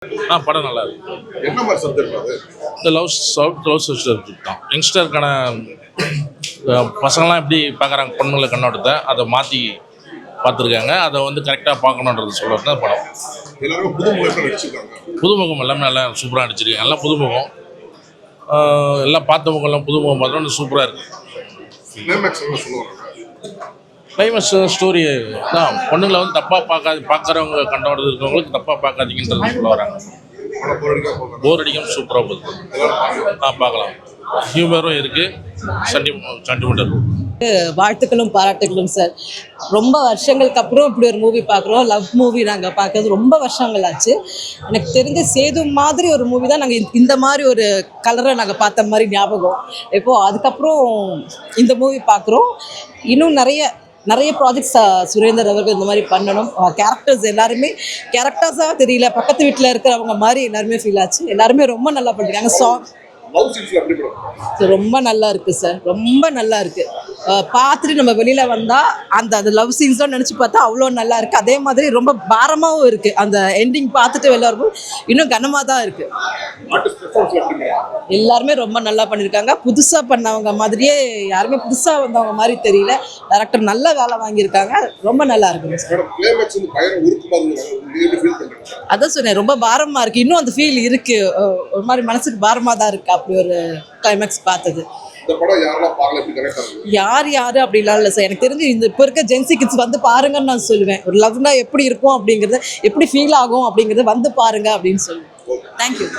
படம் நல்லா இருக்கு. என்ன மாதிரி சப்ஜெக்ட் அது? இந்த லவ் சப்ஜெக்ட் தான். யங்ஸ்டருக்கான பசங்களாம் எப்படி பார்க்குறாங்க பொண்ணுங்களை கண்ணோட்டத்தை அதை மாற்றி பார்த்துருக்காங்க. அதை வந்து கரெக்டாக பார்க்கணுன்றது சொல்கிறது தான் படம். எல்லாரும் புதுமுகம் நடிச்சிருக்காங்க. புதுமுகம் எல்லாமே நல்லா சூப்பராக நடிச்சிருக்காங்க. எல்லாம் புதுமுகம், எல்லாம் பார்த்த முகம்லாம் புதுமுகம் பார்த்தோன்னு சூப்பராக இருக்குது. கிளைமேக்ஸ் ஸ்டோரி தான். பொண்ணுங்களை வந்து தப்பாக பார்க்குறவங்க கண்டோடு இருக்கவங்களுக்கு தப்பாக பார்க்காதீங்கன்றது சொல்ல வராங்க. போர் அடிக்காமல் சூப்பராக போகுது. பார்க்கலாம். ஹியூமரும் இருக்குது, சென்டிமெண்டல். வாழ்த்துக்களும் பாராட்டுகளும் சார். ரொம்ப வருஷங்களுக்கு அப்புறம் இப்படி ஒரு மூவி பார்க்குறோம். லவ் மூவி நாங்கள் பார்க்குறது ரொம்ப வருஷங்கள் ஆச்சு. எனக்கு தெரிஞ்ச சேது மாதிரி ஒரு மூவி தான் நாங்கள் இந்த மாதிரி ஒரு கலரை நாங்கள் பார்த்த மாதிரி ஞாபகம். இப்போது அதுக்கப்புறம் இந்த மூவி பார்க்குறோம். இன்னும் நிறைய ப்ராஜெக்ட்ஸ் சுரேந்தர் அவர்கள் இந்த மாதிரி பண்ணணும். கேரக்டர்ஸ் எல்லாருமே கேரக்டர்ஸாக தெரியல, பக்கத்து வீட்டில் இருக்கிறவங்க மாதிரி எல்லாருமே ஃபீல் ஆச்சு. எல்லாருமே ரொம்ப நல்லா பண்ணிருக்காங்க. ரொம்ப நல்லா இருக்குது சார், ரொம்ப நல்லா இருக்குது. பார்த்துட்டு நம்ம வெளியில் வந்தால் அந்த லவ் சீன்ஸ்லாம் நினச்சி பார்த்தா அவ்வளோ நல்லா இருக்குது. அதே மாதிரி ரொம்ப பாரமாகவும் இருக்குது. அந்த எண்டிங் பார்த்துட்டு வெளில வரும்போது இன்னும் கனமாக தான் இருக்குது. எல்லாருமே ரொம்ப நல்லா பண்ணியிருக்காங்க. புதுசாக பண்ணவங்க மாதிரியே யாருமே புதுசாக வந்தவங்க மாதிரி தெரியல. டேரக்டர் நல்ல வேலை வாங்கியிருக்காங்க. ரொம்ப நல்லா இருக்குங்க சார். அதான் சொன்னேன், ரொம்ப பாரமாக இருக்குது. இன்னும் அந்த ஃபீல் இருக்குது. ஒரு மாதிரி மனசுக்கு பாரமாக தான் இருக்குது. அப்படி ஒரு கிளைமேக்ஸ் பார்த்தது. யார் அப்படிலாம் இல்லை சார். எனக்கு தெரிஞ்சு இந்த இப்போ இருக்க ஜென்சி கிட்ஸ் வந்து பாருங்கன்னு நான் சொல்லுவேன். ஒரு லவ்னா எப்படி இருக்கும் அப்படிங்கிறத, எப்படி ஃபீல் ஆகும் அப்படிங்கிறத வந்து பாருங்க அப்படின்னு சொல்லுவேன். தேங்க்யூ.